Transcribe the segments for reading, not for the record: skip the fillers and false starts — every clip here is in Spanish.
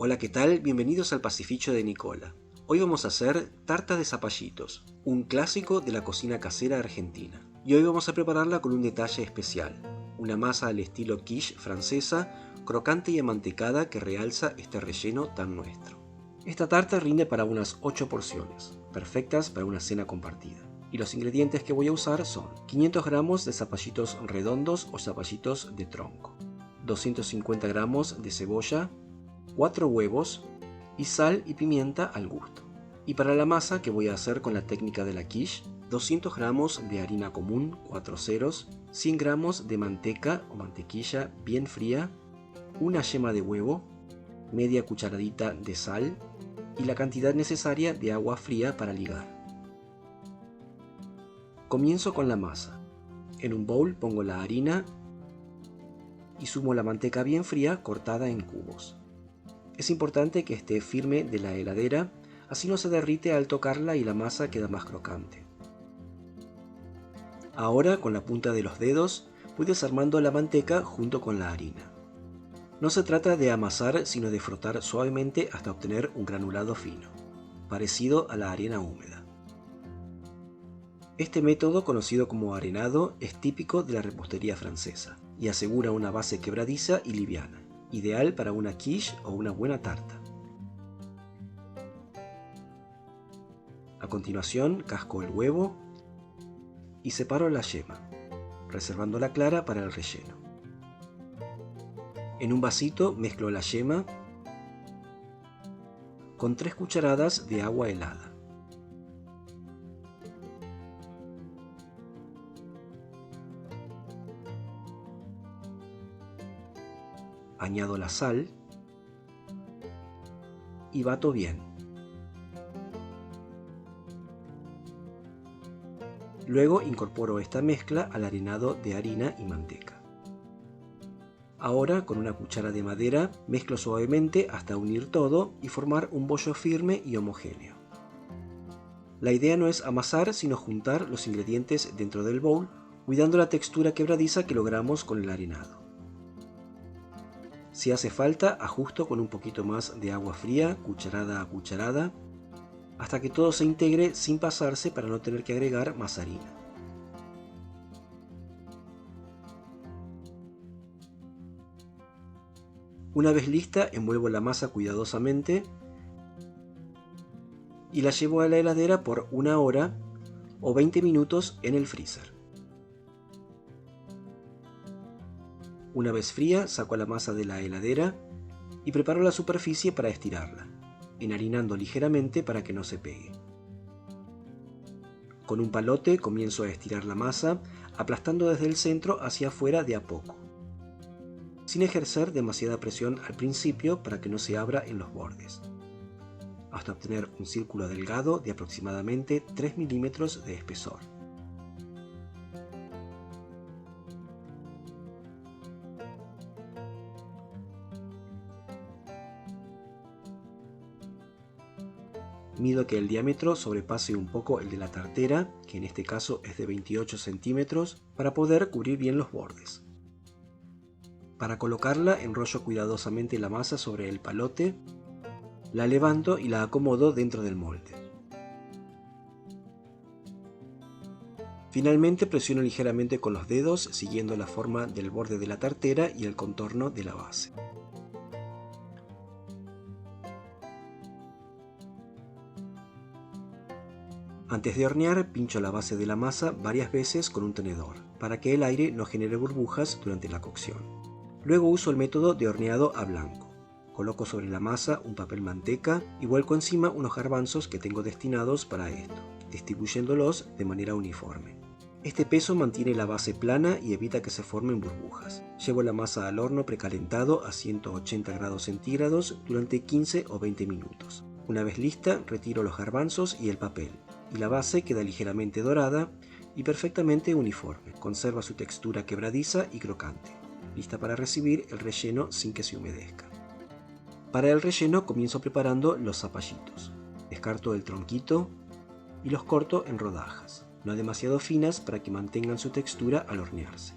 Hola, ¿qué tal? Bienvenidos al Pastificio de Nicola. Hoy vamos a hacer tarta de zapallitos, un clásico de la cocina casera argentina. Y hoy vamos a prepararla con un detalle especial, una masa al estilo quiche francesa, crocante y amantecada que realza este relleno tan nuestro. Esta tarta rinde para unas 8 porciones, perfectas para una cena compartida. Y los ingredientes que voy a usar son 500 gramos de zapallitos redondos o zapallitos de tronco, 250 gramos de cebolla, 4 huevos y sal y pimienta al gusto. Y para la masa que voy a hacer con la técnica de la quiche, 200 gramos de harina común 4 ceros, 100 gramos de manteca o mantequilla bien fría, una yema de huevo, media cucharadita de sal y la cantidad necesaria de agua fría para ligar. Comienzo con la masa. En un bowl pongo la harina y sumo la manteca bien fría cortada en cubos. Es importante que esté firme de la heladera, así no se derrite al tocarla y la masa queda más crocante. Ahora con la punta de los dedos voy desarmando la manteca junto con la harina. No se trata de amasar sino de frotar suavemente hasta obtener un granulado fino, parecido a la arena húmeda. Este método, conocido como arenado, es típico de la repostería francesa y asegura una base quebradiza y liviana, ideal para una quiche o una buena tarta. A continuación casco el huevo y separo la yema, reservando la clara para el relleno. En un vasito mezclo la yema con 3 cucharadas de agua helada. Añado la sal y bato bien. Luego incorporo esta mezcla al arenado de harina y manteca. Ahora con una cuchara de madera mezclo suavemente hasta unir todo y formar un bollo firme y homogéneo. La idea no es amasar sino juntar los ingredientes dentro del bowl, cuidando la textura quebradiza que logramos con el arenado. Si hace falta, ajusto con un poquito más de agua fría, cucharada a cucharada, hasta que todo se integre sin pasarse para no tener que agregar más harina. Una vez lista, envuelvo la masa cuidadosamente y la llevo a la heladera por 1 hora o 20 minutos en el freezer. Una vez fría, saco la masa de la heladera y preparo la superficie para estirarla, enharinando ligeramente para que no se pegue. Con un palote comienzo a estirar la masa, aplastando desde el centro hacia afuera de a poco, sin ejercer demasiada presión al principio para que no se abra en los bordes, hasta obtener un círculo delgado de aproximadamente 3 milímetros de espesor. Mido que el diámetro sobrepase un poco el de la tartera, que en este caso es de 28 centímetros, para poder cubrir bien los bordes. Para colocarla enrollo cuidadosamente la masa sobre el palote, la levanto y la acomodo dentro del molde. Finalmente presiono ligeramente con los dedos siguiendo la forma del borde de la tartera y el contorno de la base. Antes de hornear, pincho la base de la masa varias veces con un tenedor, para que el aire no genere burbujas durante la cocción. Luego uso el método de horneado a blanco. Coloco sobre la masa un papel manteca y vuelco encima unos garbanzos que tengo destinados para esto, distribuyéndolos de manera uniforme. Este peso mantiene la base plana y evita que se formen burbujas. Llevo la masa al horno precalentado a 180 grados centígrados durante 15 o 20 minutos. Una vez lista, retiro los garbanzos y el papel, y la base queda ligeramente dorada y perfectamente uniforme. Conserva su textura quebradiza y crocante, lista para recibir el relleno sin que se humedezca. Para el relleno comienzo preparando los zapallitos. Descarto el tronquito y los corto en rodajas, no demasiado finas para que mantengan su textura al hornearse.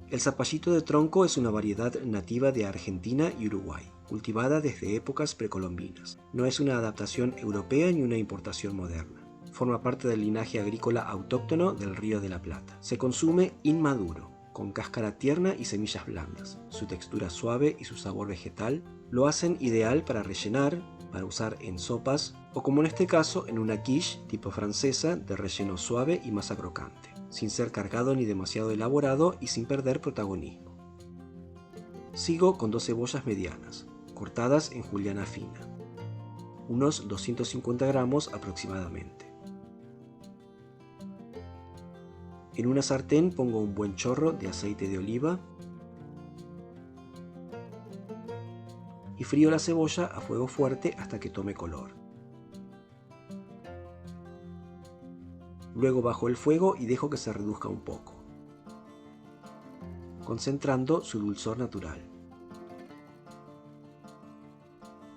El zapallito de tronco es una variedad nativa de Argentina y Uruguay. cultivada desde épocas precolombinas. No es una adaptación europea ni una importación moderna. Forma parte del linaje agrícola autóctono del Río de la Plata. Se consume inmaduro, con cáscara tierna y semillas blandas. Su textura suave y su sabor vegetal lo hacen ideal para rellenar, para usar en sopas o, como en este caso, en una quiche tipo francesa de relleno suave y masa crocante, sin ser cargado ni demasiado elaborado y sin perder protagonismo. Sigo con 2 cebollas medianas, cortadas en juliana fina, unos 250 gramos aproximadamente. En una sartén pongo un buen chorro de aceite de oliva y frío la cebolla a fuego fuerte hasta que tome color. Luego bajo el fuego y dejo que se reduzca un poco, concentrando su dulzor natural.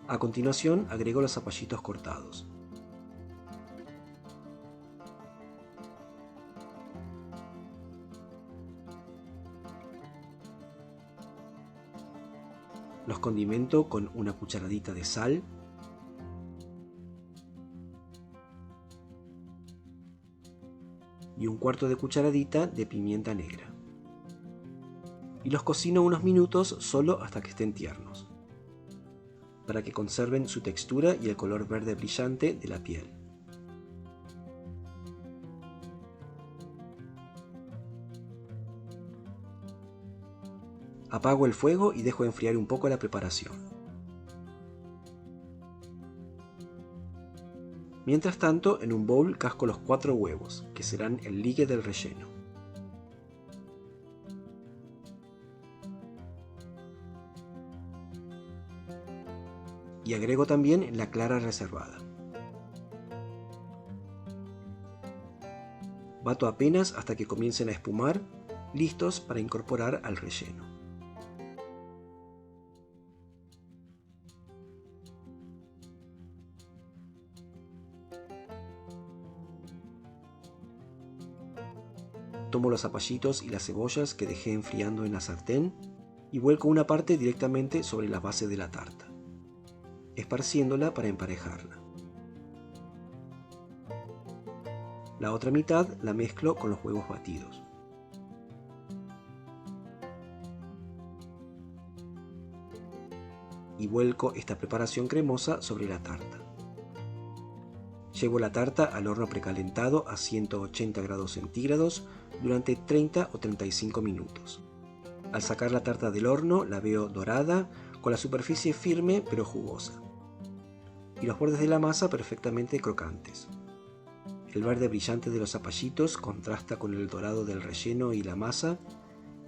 A continuación agrego los zapallitos cortados. Los condimento con una cucharadita de sal, y 1/4 de cucharadita de pimienta negra. Y los cocino unos minutos solo hasta que estén tiernos, para que conserven su textura y el color verde brillante de la piel. Apago el fuego y dejo enfriar un poco la preparación. Mientras tanto, en un bowl casco los 4 huevos, que serán el ligue del relleno. Y agrego también la clara reservada. Bato apenas hasta que comiencen a espumar, listos para incorporar al relleno. Tomo los zapallitos y las cebollas que dejé enfriando en la sartén y vuelco una parte directamente sobre la base de la tarta, esparciéndola para emparejarla. La otra mitad la mezclo con los huevos batidos. Y vuelco esta preparación cremosa sobre la tarta. Llevo la tarta al horno precalentado a 180 grados centígrados durante 30 o 35 minutos. Al sacar la tarta del horno la veo dorada, con la superficie firme pero jugosa, y los bordes de la masa perfectamente crocantes. El verde brillante de los zapallitos contrasta con el dorado del relleno y la masa,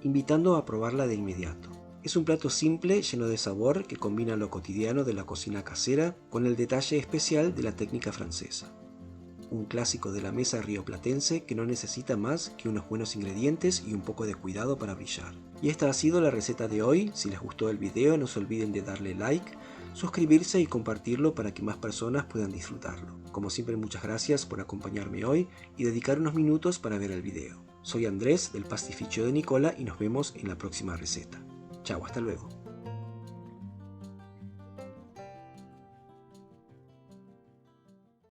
invitando a probarla de inmediato. Es un plato simple, lleno de sabor, que combina lo cotidiano de la cocina casera con el detalle especial de la técnica francesa. Un clásico de la mesa rioplatense que no necesita más que unos buenos ingredientes y un poco de cuidado para brillar. Y esta ha sido la receta de hoy. Si les gustó el video, no se olviden de darle like, suscribirse y compartirlo para que más personas puedan disfrutarlo. Como siempre, muchas gracias por acompañarme hoy y dedicar unos minutos para ver el video. Soy Andrés del Pastificio de Nicola y nos vemos en la próxima receta. Chao, hasta luego.